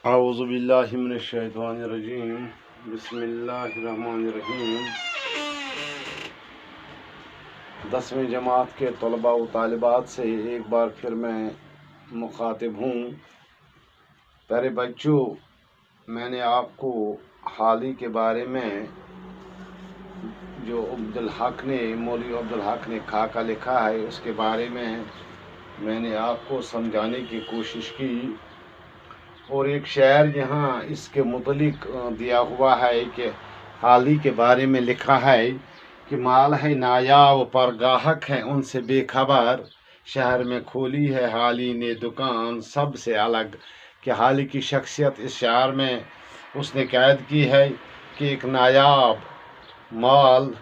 اعوذ باللہ من الشیطان الرجیم بسم اللہ الرحمن الرحیم 10ویں جماعت کے طلباء و طالبات سے ایک بار پھر میں مخاطب ہوں۔ پیارے بچوں، میں نے آپ کو حال ہی کے بارے میں جو مولوی عبدالحق نے خاکہ لکھا ہے اس کے بارے میں نے آپ کو سمجھانے کی کوشش کی، اور ایک شعر یہاں اس کے متعلق دیا ہوا ہے کہ حال ہی کے بارے میں لکھا ہے کہ مال ہے نایاب پر گاہک ہے ان سے بے خبر، شہر میں کھولی ہے حالی نے دکان سب سے الگ۔ کہ حالی کی شخصیت اس شعر میں اس نے قید کی ہے کہ ایک نایاب مال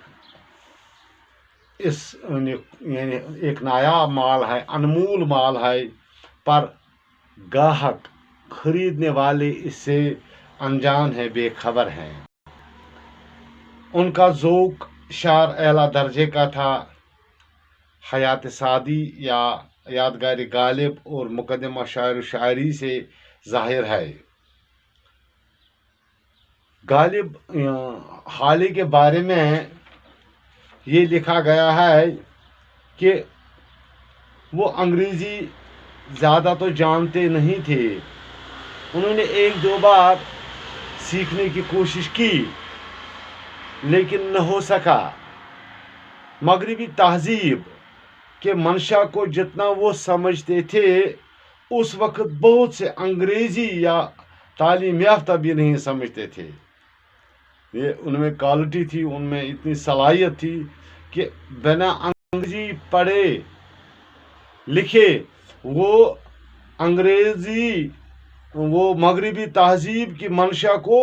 یعنی ایک نایاب مال ہے، انمول مال ہے، پر گاہک خریدنے والے اس سے انجان ہے، بے خبر ہیں۔ ان کا ذوق شعر اعلیٰ درجے کا تھا۔ حیات سعدی یا یادگار غالب اور مقدمہ شاعر و شاعری سے ظاہر ہے۔ غالب حالی کے بارے میں یہ لکھا گیا ہے کہ وہ انگریزی زیادہ تو جانتے نہیں تھے، انہوں نے ایک دو بار سیکھنے کی کوشش کی لیکن نہ ہو سکا۔ مغربی تہذیب کے منشا کو جتنا وہ سمجھتے تھے اس وقت بہت سے انگریزی یا تعلیم یافتہ بھی نہیں سمجھتے تھے۔ یہ ان میں کوالٹی تھی، ان میں اتنی صلاحیت تھی کہ بنا انگریزی پڑھے لکھے وہ مغربی تہذیب کی منشا کو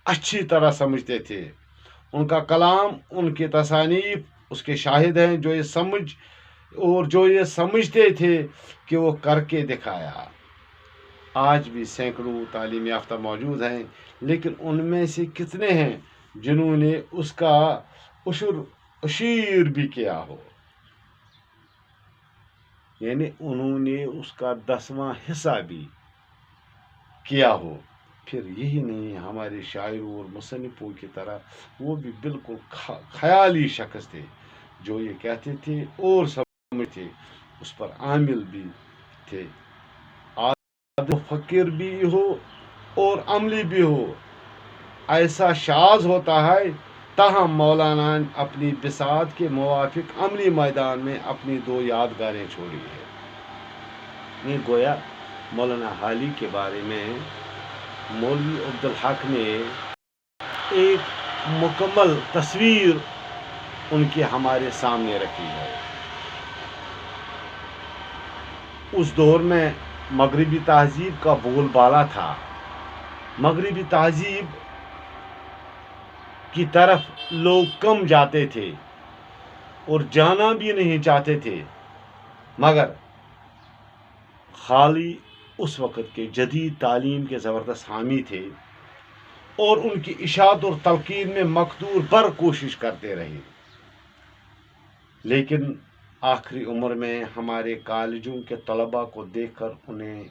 اچھی طرح سمجھتے تھے۔ ان کا کلام، ان کی تصانیف اس کے شاہد ہیں جو یہ سمجھتے تھے کہ وہ کر کے دکھایا۔ آج بھی سینکڑوں تعلیم یافتہ موجود ہیں، لیکن ان میں سے کتنے ہیں جنہوں نے اس کا عشر بھی کیا ہو، یعنی انہوں نے اس کا 10واں حصہ بھی کیا ہو۔ پھر یہی نہیں، ہمارے شاعروں اور مصنفوں کی طرح وہ بھی بالکل خیالی شخص تھے، جو یہ کہتے تھے اور سمجھتے اس پر عامل بھی تھے۔ فقیر بھی ہو اور عملی بھی ہو، ایسا شاذ ہوتا ہے، تاہم مولانا اپنی بساط کے موافق عملی میدان میں اپنی 2 یادگاریں چھوڑی ہے۔ یہ گویا مولانا حالی کے بارے میں مولوی عبدالحق نے ایک مکمل تصویر ان کی ہمارے سامنے رکھی ہے۔ اس دور میں مغربی تہذیب کا بول بالا تھا، مغربی تہذیب کی طرف لوگ کم جاتے تھے اور جانا بھی نہیں چاہتے تھے، مگر حالی اس وقت کے جدید تعلیم کے زبردست حامی تھے اور ان کی اشاعت اور تلقین میں مقدور پر کوشش کرتے رہے۔ لیکن آخری عمر میں ہمارے کالجوں کے طلباء کو دیکھ کر انہیں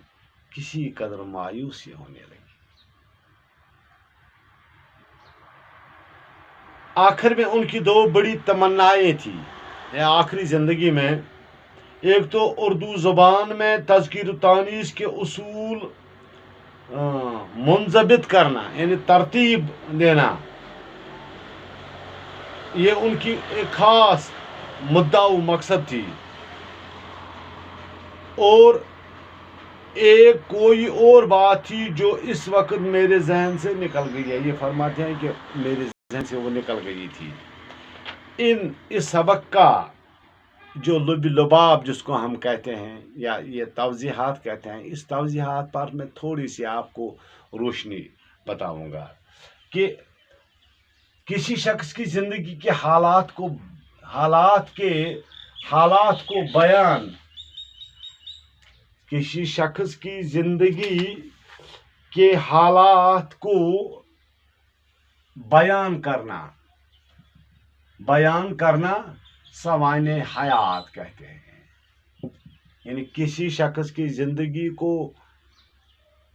کسی قدر مایوسی ہونے لگی۔ آخر میں ان کی 2 بڑی تمنائیں تھیں آخری زندگی میں، ایک تو اردو زبان میں تذکیر و تانیث کے اصول منضبط کرنا، یعنی ترتیب دینا، یہ ان کی ایک خاص مدعا و مقصد تھی، اور ایک کوئی اور بات تھی جو اس وقت میرے ذہن سے نکل گئی ہے۔ یہ فرماتے ہیں کہ میرے ذہن سے وہ نکل گئی تھی۔ اس سبق کا جو لباب جس کو ہم کہتے ہیں یا یہ توضیحات کہتے ہیں، اس توضیحات پر میں تھوڑی سی آپ کو روشنی بتاؤں گا کہ کسی شخص کی زندگی کے حالات کو بیان، کسی شخص کی زندگی کے حالات کو بیان کرنا سوانح حیات کہتے ہیں۔ یعنی کسی شخص کی زندگی کو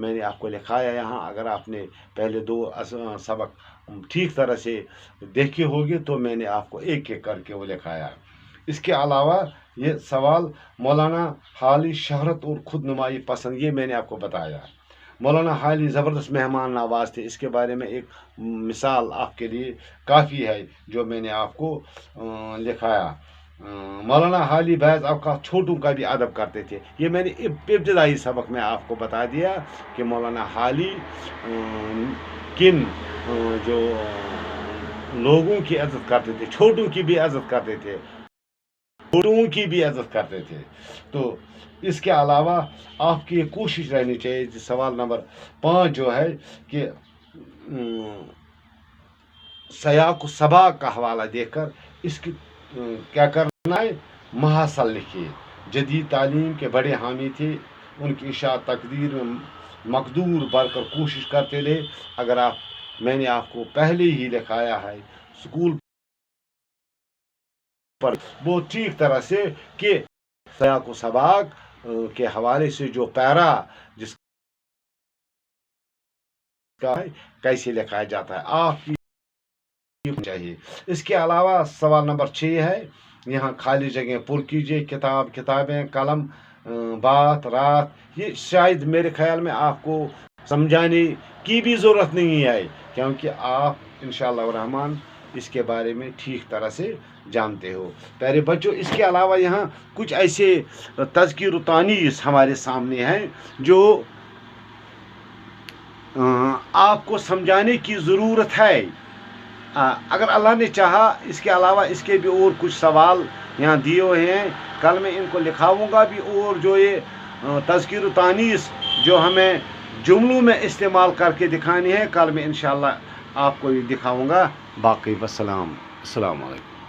میں نے آپ کو لکھایا یہاں. اگر آپ نے پہلے 2 سبق ٹھیک طرح سے دیکھے ہوگے تو میں نے آپ کو ایک ایک کر کے وہ لکھایا. اس کے علاوہ یہ سوال مولانا حالی شہرت اور خود نمائی پسند، یہ میں نے آپ کو بتایا. مولانا حالی زبردست مہمان نواز تھے، اس کے بارے میں ایک مثال آپ کے لیے کافی ہے جو میں نے آپ کو لکھایا. مولانا حالی بعض اوقات چھوٹوں کا بھی ادب کرتے تھے. یہ میں نے ابتدائی سبق میں آپ کو بتا دیا کہ مولانا حالی کن جو لوگوں کی عزت کرتے تھے، چھوٹوں کی بھی عزت کرتے تھے، چھوٹوں کی بھی عزت کرتے تھے. تو اس کے علاوہ آپ کی یہ کوشش رہنی چاہیے. سوال نمبر 5 جو ہے کہ سیاق و سباق کا حوالہ دیکھ کر اس کی کیا کرنا ہے، محاصل لکھیے. جدید تعلیم کے بڑے حامی تھے، ان کی اشاعت تقدیر میں مقدور بڑھ کر کوشش کرتے رہے. اگر میں نے آپ کو پہلے ہی لکھایا ہے اسکول پر بہت ٹھیک طرح سے کہ سیاق و سباق کے حوالے سے جو پیرا جس کا ہے کیسے لکھایا جاتا ہے آپ کی چاہیے. اس کے علاوہ سوال نمبر 6 ہے، یہاں خالی جگہیں پر کیجیے. کتابیں، قلم، بات، رات. یہ شاید میرے خیال میں آپ کو سمجھانے کی بھی ضرورت نہیں ہے، کیونکہ آپ انشاءاللہ الرحمن اس کے بارے میں ٹھیک طرح سے جانتے ہو. پیارے بچوں، اس کے علاوہ یہاں کچھ ایسے تذکیر و تانیث ہمارے سامنے ہیں جو آپ کو سمجھانے کی ضرورت ہے. اگر اللہ نے چاہا اس کے علاوہ اس کے بھی اور کچھ سوال یہاں دیے ہوئے ہیں، کل میں ان کو لکھاؤں گا بھی. اور جو یہ تذکیر و تانیث جو ہمیں جملوں میں استعمال کر کے دکھانی ہے، کل میں انشاءاللہ آپ کو یہ دکھاؤں گا. باقی السلام علیکم.